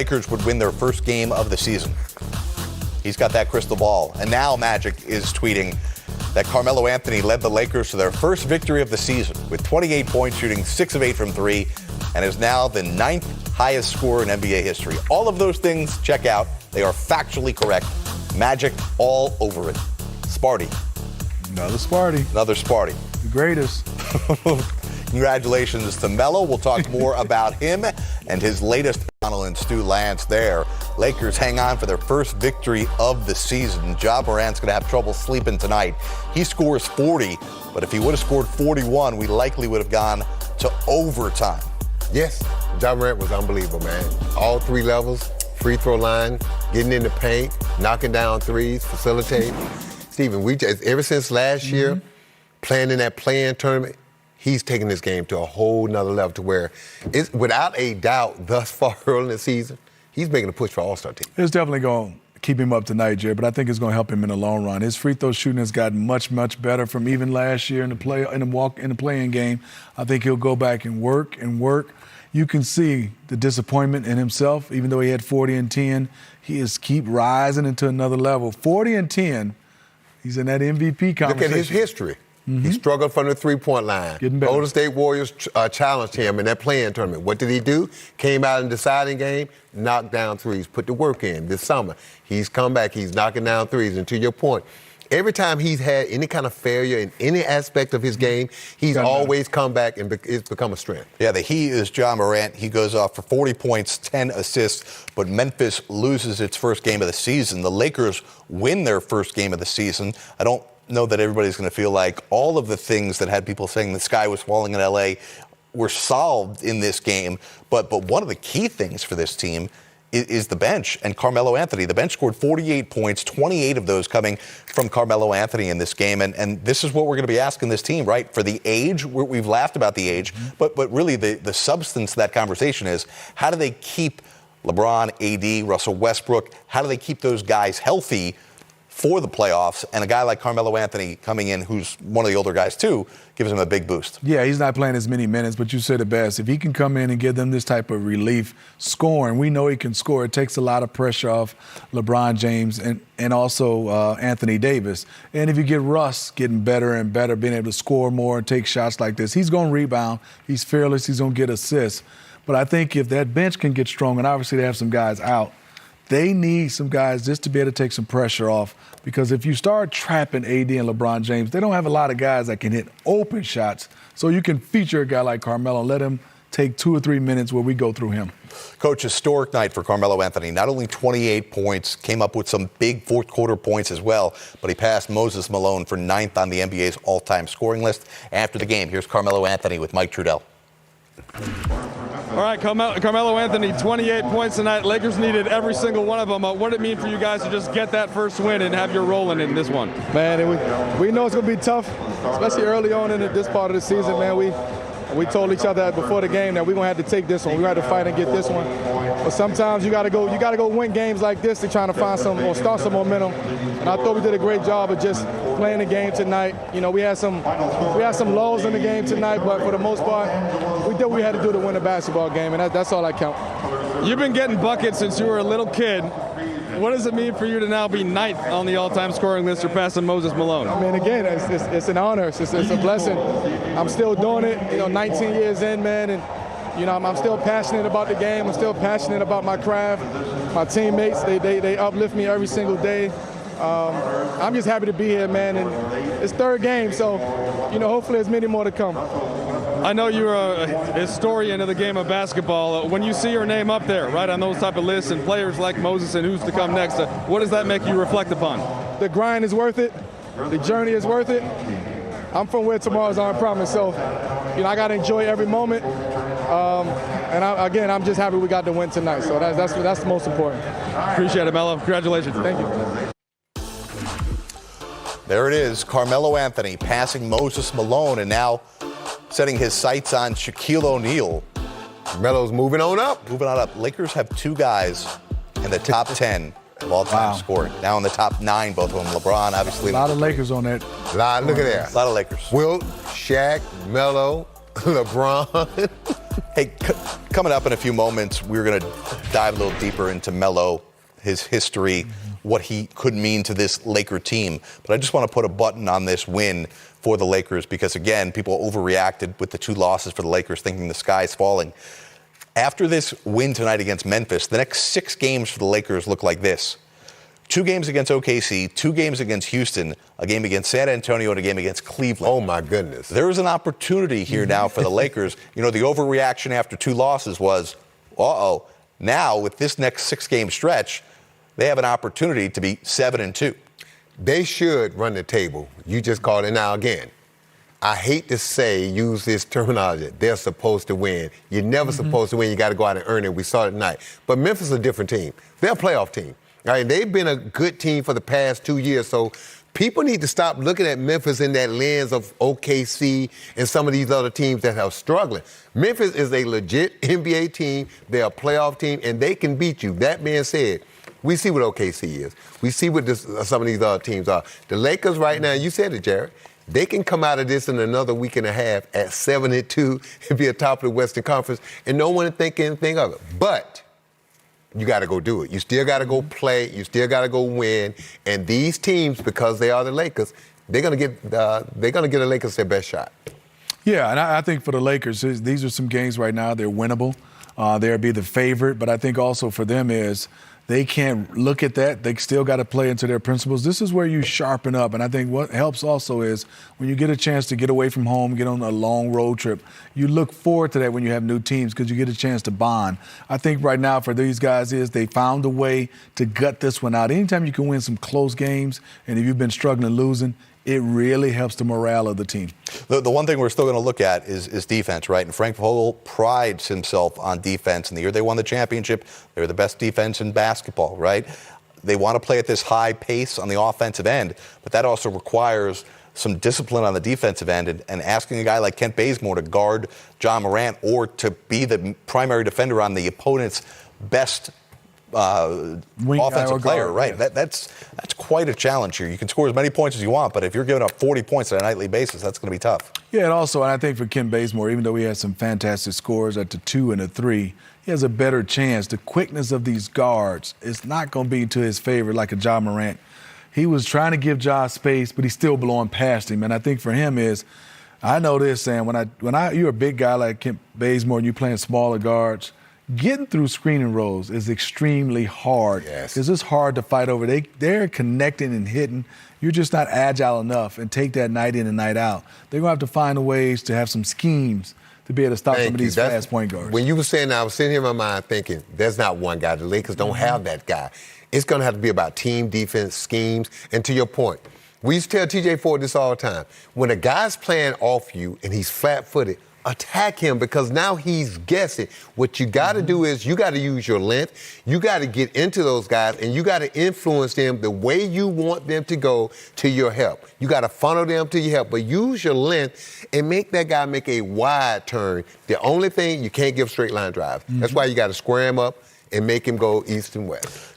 Lakers would win their first game of the season. He's got that crystal ball. And now Magic is tweeting that Carmelo Anthony led the Lakers to their first victory of the season with 28 points, shooting 6 of 8 from 3, and is now the 9th highest scorer in NBA history. All of those things, check out. They are factually correct. Magic all over it. Sparty. Another Sparty. Another Sparty. The greatest. Congratulations to Melo. We'll talk more about him and his latest Donald and Stu Lance there. Lakers hang on for their first victory of the season. Ja Morant's going to have trouble sleeping tonight. He scores 40, but if he would have scored 41, we likely would have gone to overtime. Yes, Ja Morant was unbelievable, man. All 3 levels, free throw line, getting in the paint, knocking down threes, facilitating. Steven, we just, ever since last year, playing in that play-in tournament, he's taking this game to a whole nother level to where it's without a doubt thus far early in the season, he's making a push for All-Star team. It's definitely going to keep him up tonight, Jerry, but I think it's going to help him in the long run. His free throw shooting has gotten much, much better from even last year in the playing game. I think he'll go back and work. You can see the disappointment in himself, even though he had 40 and 10. He is keep rising into another level. 40 and 10, he's in that MVP conversation. Look at his history. He struggled from the three-point line. Golden State Warriors challenged him in that play-in tournament. What did he do? Came out in the deciding game, knocked down threes, put the work in this summer. He's come back. He's knocking down threes. And to your point, every time he's had any kind of failure in any aspect of his game, he's always come back and it's become a strength. Yeah, the he is Ja Morant. He goes off for 40 points, 10 assists, but Memphis loses its first game of the season. The Lakers win their first game of the season. I don't know that everybody's going to feel like all of the things that had people saying the sky was falling in L.A. were solved in this game. But one of the key things for this team is the bench and Carmelo Anthony. The bench scored 48 points, 28 of those coming from Carmelo Anthony in this game. And this is what we're going to be asking this team, right? For the age, we've laughed about the age, but really the substance of that conversation is how do they keep LeBron, AD, Russell Westbrook, how do they keep those guys healthy for the playoffs? And a guy like Carmelo Anthony coming in, who's one of the older guys too, gives him a big boost. Yeah, he's not playing as many minutes, but you said it best. If he can come in and give them this type of relief scoring, we know he can score. It takes a lot of pressure off LeBron James and also Anthony Davis. And if you get Russ getting better and better, being able to score more and take shots like this, he's going to rebound. He's fearless. He's going to get assists. But I think if that bench can get strong, and obviously they have some guys out, they need some guys just to be able to take some pressure off, because if you start trapping AD and LeBron James, they don't have a lot of guys that can hit open shots. So you can feature a guy like Carmelo and let him take 2 or 3 minutes where we go through him. Coach, historic night for Carmelo Anthony. Not only 28 points, came up with some big fourth quarter points as well, but he passed Moses Malone for 9th on the NBA's all-time scoring list. After the game, here's Carmelo Anthony with Mike Trudell. All right, Carmelo Anthony, 28 points tonight. Lakers needed every single one of them. What did it mean for you guys to just get that first win and have your role in this one? Man, we know it's going to be tough, especially early on in this part of the season, man. We told each other before the game that we're going to have to take this one. We're going to have to fight and get this one. But sometimes you got to go win games like this to try to find some or start some momentum. And I thought we did a great job of just playing the game tonight. You know, we had some lulls in the game tonight, but for the most part, we did what we had to do to win a basketball game, and that's all that counts. You've been getting buckets since you were a little kid. What does it mean for you to now be 9th on the all-time scoring list, surpassing Moses Malone? I mean, again, it's an honor. It's a blessing. I'm still doing it, 19 years in, man, and, I'm still passionate about the game. I'm still passionate about my craft. My teammates, they uplift me every single day. I'm just happy to be here, man, and it's third game, so, hopefully there's many more to come. I know you're a historian of the game of basketball. When you see your name up there, right, on those type of lists and players like Moses and who's to come next, what does that make you reflect upon? The grind is worth it. The journey is worth it. I'm from where tomorrow's aren't promised, so, I got to enjoy every moment. And I'm just happy we got the win tonight, so that's the most important. Appreciate it, Melo. Congratulations. Thank you. There it is, Carmelo Anthony passing Moses Malone and now setting his sights on Shaquille O'Neal. Melo's moving on up. Lakers have 2 guys in the top 10 of all-time scoring. Now in the top 9, both of them. LeBron, obviously. A lot of Lakers on that. Look at that. A lot of Lakers. Wilt, Shaq, Melo, LeBron. Hey, coming up in a few moments, we're going to dive a little deeper into Melo, his history, what he could mean to this Laker team. But I just want to put a button on this win for the Lakers because, again, people overreacted with the 2 losses for the Lakers, thinking the sky's falling. After this win tonight against Memphis, the next 6 games for the Lakers look like this. 2 games against OKC, 2 games against Houston, a game against San Antonio, and a game against Cleveland. Oh, my goodness. There is an opportunity here now for the Lakers. You know, the overreaction after 2 losses was, now with this next 6-game stretch, they have an opportunity to be 7-2. They should run the table. You just called it. Now, again, I hate to use this terminology. They're supposed to win. You're never supposed to win. You got to go out and earn it. We saw it tonight. But Memphis is a different team. They're a playoff team. All right, they've been a good team for the past 2 years, so people need to stop looking at Memphis in that lens of OKC and some of these other teams that are struggling. Memphis is a legit NBA team. They're a playoff team, and they can beat you. That being said, we see what OKC is. We see what some of these other teams are. The Lakers right now, you said it, Jared, they can come out of this in another week and a half at 7-2 and be atop of the Western Conference, and no one think anything of it. But you got to go do it. You still got to go play. You still got to go win. And these teams, because they are the Lakers, they're gonna get the Lakers their best shot. Yeah, and I think for the Lakers, these are some games right now they're winnable. They'll be the favorite, but I think also for them is they can't look at that. They still got to play into their principles. This is where you sharpen up. And I think what helps also is when you get a chance to get away from home, get on a long road trip, you look forward to that when you have new teams because you get a chance to bond. I think right now for these guys is they found a way to gut this one out. Anytime you can win some close games, and if you've been struggling losing, it really helps the morale of the team. The one thing we're still going to look at is defense, right? And Frank Vogel prides himself on defense. And the year they won the championship, they were the best defense in basketball, right? They want to play at this high pace on the offensive end, but that also requires some discipline on the defensive end and asking a guy like Kent Bazemore to guard John Morant or to be the primary defender on the opponent's best offensive player, right? Yeah. That's quite a challenge here. You can score as many points as you want, but if you're giving up 40 points on a nightly basis, that's going to be tough. Yeah, and also, and I think for Ken Bazemore, even though he has some fantastic scores at the 2 and the 3, he has a better chance. The quickness of these guards is not going to be to his favor like a John Morant. He was trying to give Ja space, but he's still blowing past him. And I think for him is, I know this, Sam, when you're a big guy like Ken Bazemore and you're playing smaller guards, getting through screening rows is extremely hard. Yes. Because it's hard to fight over. They're connecting and hitting. You're just not agile enough and take that night in and night out. They're going to have to find ways to have some schemes to be able to stop some of these fast point guards. When you were saying that, I was sitting here in my mind thinking, there's not one guy. The Lakers don't have that guy. It's going to have to be about team defense, schemes, and to your point, we used to tell T.J. Ford this all the time. When a guy's playing off you and he's flat-footed, attack him because now he's guessing. What you got to do is you got to use your length. You got to get into those guys, and you got to influence them the way you want them to go to your help. You got to funnel them to your help, but use your length and make that guy make a wide turn. The only thing, you can't give straight line drives. That's why you got to square him up and make him go east and west.